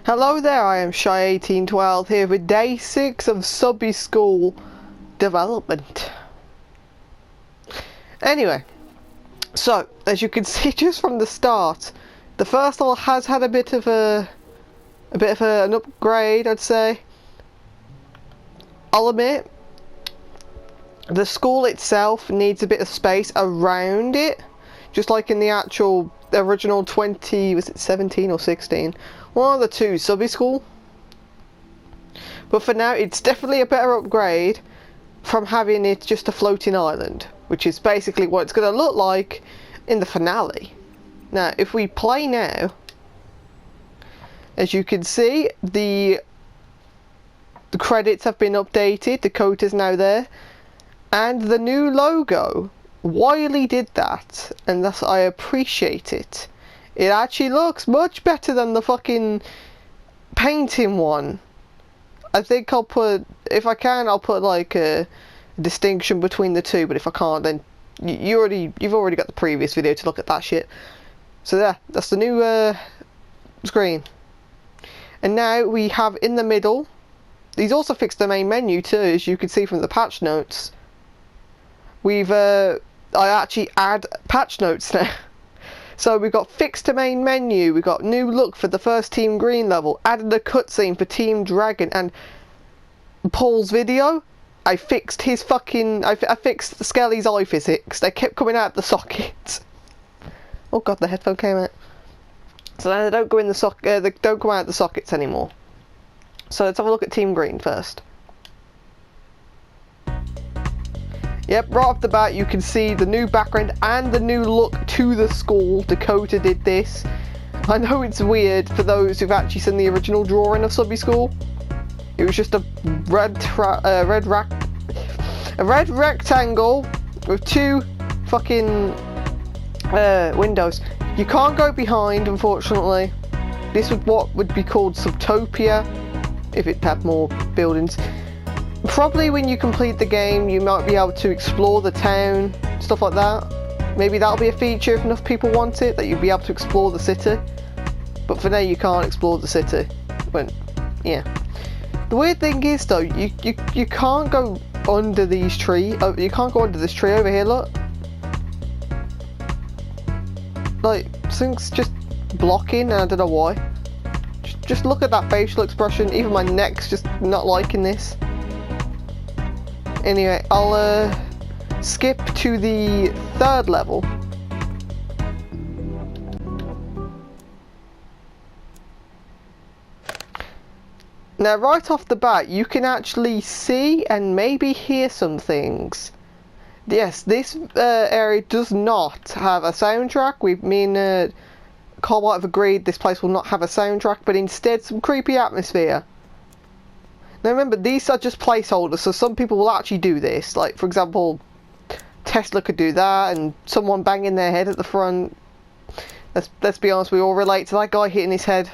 Hello there, I am Shy1812 here with day 6 of Subbie school development. Anyway, so as you can see just from the start, the first level has had a bit of an upgrade, I'd say. I'll admit, the school itself needs a bit of space around it, just like in the actual original 17 or 16? One of the two, Subbie school. But for now, it's definitely a better upgrade from having it just a floating island, which is basically what it's going to look like in the finale. Now, if we play now, as you can see, the credits have been updated. Dakota's now there, and the new logo. Wiley did that, and thus I appreciate it. It actually looks much better than the fucking painting one. I think I'll put, if I can, I'll put like a distinction between the two, but if I can't, then you've already got the previous video to look at that shit. So yeah, that's the new screen. And now we have in the middle, he's also fixed the main menu too, as you can see from the patch notes. We've I actually add patch notes now. So we got fixed to main menu, we got new look for the first Team Green level, added a cutscene for Team Dragon, and Paul's video, I fixed his fucking, I fixed Skelly's eye physics. They kept coming out the sockets. Oh god, the headphone came out. So now they don't go in the they don't come out the sockets anymore. So let's have a look at Team Green first. Yep, right off the bat you can see the new background and the new look to the school. Dakota did this. I know it's weird for those who've actually seen the original drawing of Subbie School. It was just a red rectangle with two fucking windows. You can't go behind, unfortunately. This would what would be called Subtopia if it had more buildings. Probably when you complete the game you might be able to explore the town, stuff like that. Maybe that'll be a feature if enough people want it, that you'll be able to explore the city. But for now you can't explore the city. When, yeah. The weird thing is though, you can't go under these trees. You can't go under this tree over here, look. Like, something's just blocking and I don't know why. Just look at that facial expression, even my neck's just not liking this. Anyway, I'll skip to the third level. Now right off the bat you can actually see and maybe hear some things. Yes, this area does not have a soundtrack. Me and Cobalt have agreed this place will not have a soundtrack, but instead some creepy atmosphere. Now remember, these are just placeholders, so some people will actually do this. Like, for example, Tesla could do that, and someone banging their head at the front. Let's be honest, we all relate to that guy hitting his head.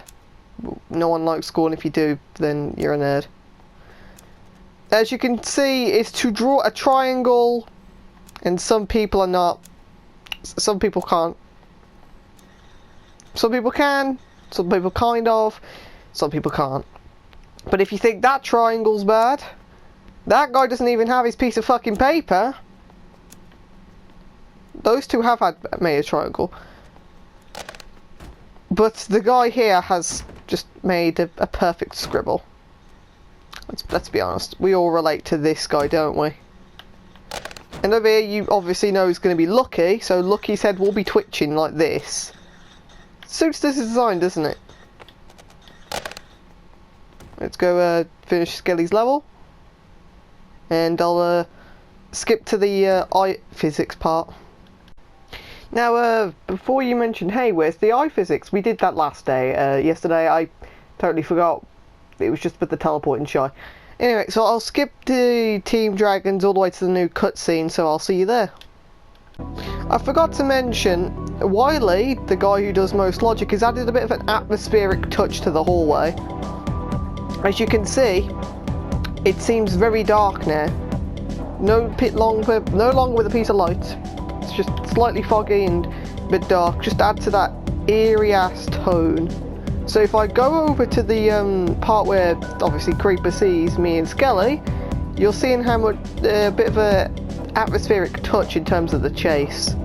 No one likes school, and if you do, then you're a nerd. As you can see, it's to draw a triangle, and some people are not. Some people can't. Some people can, some people kind of, some people can't. But if you think that triangle's bad, that guy doesn't even have his piece of fucking paper. Those two have made a triangle. But the guy here has just made a perfect scribble. Let's be honest, we all relate to this guy, don't we? And over here you obviously know he's going to be Lucky, so Lucky's head will be twitching like this. Suits this design, doesn't it? Let's go finish Skelly's level, and I'll skip to the eye physics part. Now, before you mention, hey, where's the eye physics? We did that last day. Yesterday, I totally forgot. It was just with the teleporting shy. Anyway, so I'll skip the Team Dragons all the way to the new cutscene, so I'll see you there. I forgot to mention, Wiley, the guy who does most logic, has added a bit of an atmospheric touch to the hallway. As you can see, it seems very dark now. No longer with a piece of light. It's just slightly foggy and a bit dark. Just add to that eerie ass tone So if I go over to the part where obviously Creeper sees me and Skelly, you're seeing how much a bit of a atmospheric touch in terms of the chase.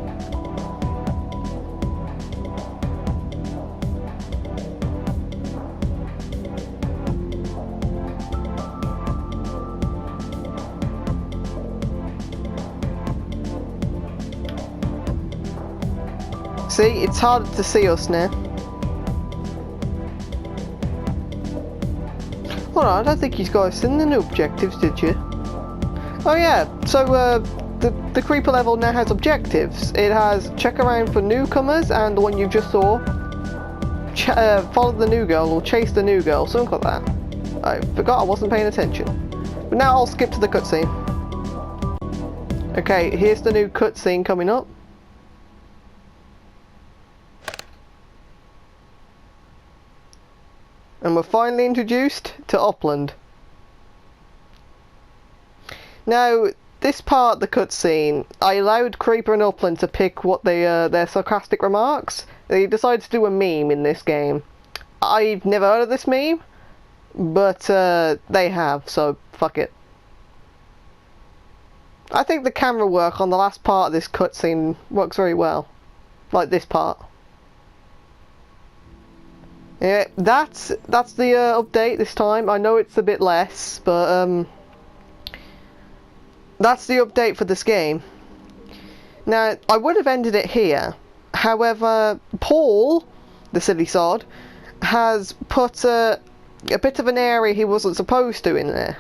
See, it's harder to see us now. Hold on, I don't think you guys seen the new objectives, did you? Oh yeah, so the Creeper level now has objectives. It has check around for newcomers and the one you just saw. Follow the new girl or chase the new girl, something like that. I forgot I wasn't paying attention. But now I'll skip to the cutscene. Okay, here's the new cutscene coming up. And we're finally introduced to Upland. Now, this part, the cutscene, I allowed Creeper and Upland to pick what their sarcastic remarks. They decided to do a meme in this game. I've never heard of this meme, but they have, so fuck it. I think the camera work on the last part of this cutscene works very well. Like this part. Yeah, that's the update this time. I know it's a bit less, but that's the update for this game. Now, I would have ended it here. However, Paul, the silly sod, has put a bit of an area he wasn't supposed to in there.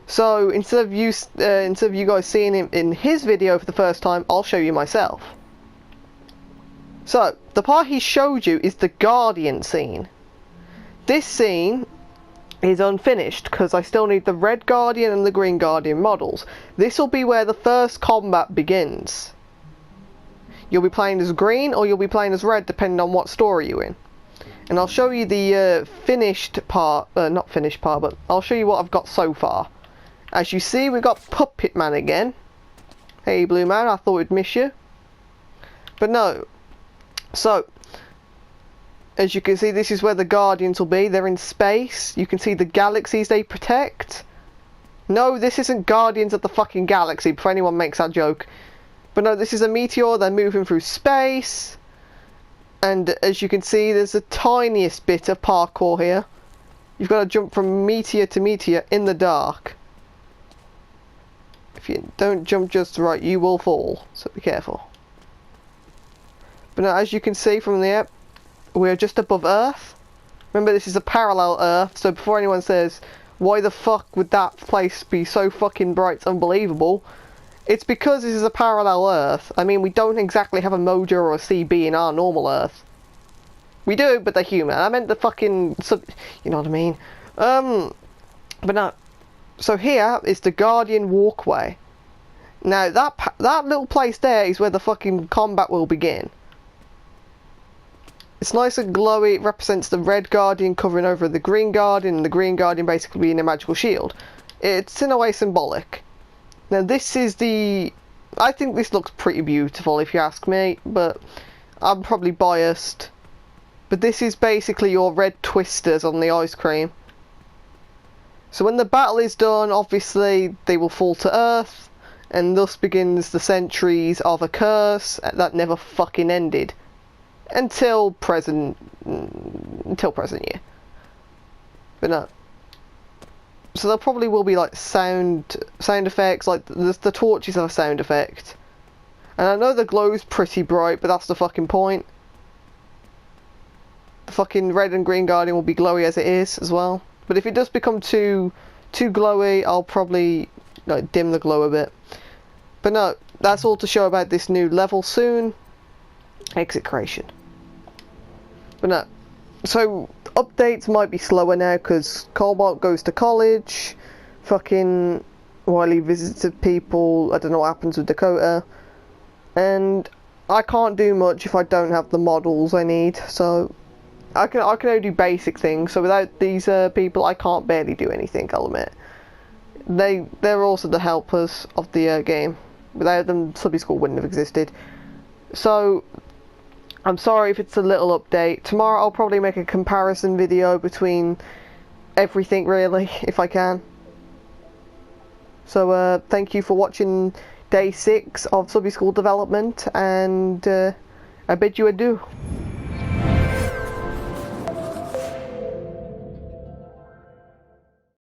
So instead of you guys seeing him in his video for the first time, I'll show you myself. So, the part he showed you is the Guardian scene. This scene is unfinished because I still need the Red Guardian and the Green Guardian models. This will be where the first combat begins. You'll be playing as Green or you'll be playing as Red depending on what story you're in. And I'll show you the finished part, not finished part, but I'll show you what I've got so far. As you see, we've got Puppet Man again. Hey Blue Man, I thought we'd miss you. But no. So, as you can see, this is where the Guardians will be. They're in space. You can see the galaxies they protect. No, this isn't Guardians of the fucking Galaxy, before anyone makes that joke. But no, this is a meteor. They're moving through space. And as you can see, there's the tiniest bit of parkour here. You've got to jump from meteor to meteor in the dark. If you don't jump just right, you will fall. So be careful. But now, as you can see from the app, we're just above Earth. Remember, this is a parallel Earth, so before anyone says, why the fuck would that place be so fucking bright, it's unbelievable, it's because this is a parallel Earth. I mean, we don't exactly have a Mojo or a CB in our normal Earth. We do, but they're human. I meant the fucking you know what I mean? But no. So here is the Guardian Walkway. Now, that little place there is where the fucking combat will begin. It's nice and glowy. It represents the Red Guardian covering over the Green Guardian, and the Green Guardian basically being a magical shield. It's in a way symbolic. Now this is the... I think this looks pretty beautiful if you ask me, but I'm probably biased. But this is basically your red twisters on the ice cream. So when the battle is done, obviously they will fall to Earth, and thus begins the centuries of a curse that never fucking ended. Until present year. But no. So there probably will be like sound effects, like the torches have a sound effect. And I know the glow's pretty bright, but that's the fucking point. The fucking Red and Green Guardian will be glowy as it is as well. But if it does become too glowy, I'll probably like dim the glow a bit. But no, that's all to show about this new level soon. Exit creation. But no, so updates might be slower now because Cobalt goes to college, fucking Wiley visits people, I don't know what happens with Dakota, and I can't do much if I don't have the models I need, so I can only do basic things, so without these people I can't barely do anything, I'll admit. They're also the helpers of the game. Without them, Subbie School wouldn't have existed. So I'm sorry if it's a little update. Tomorrow I'll probably make a comparison video between everything, really, if I can. So thank you for watching day 6 of Subbie School Development, and I bid you adieu.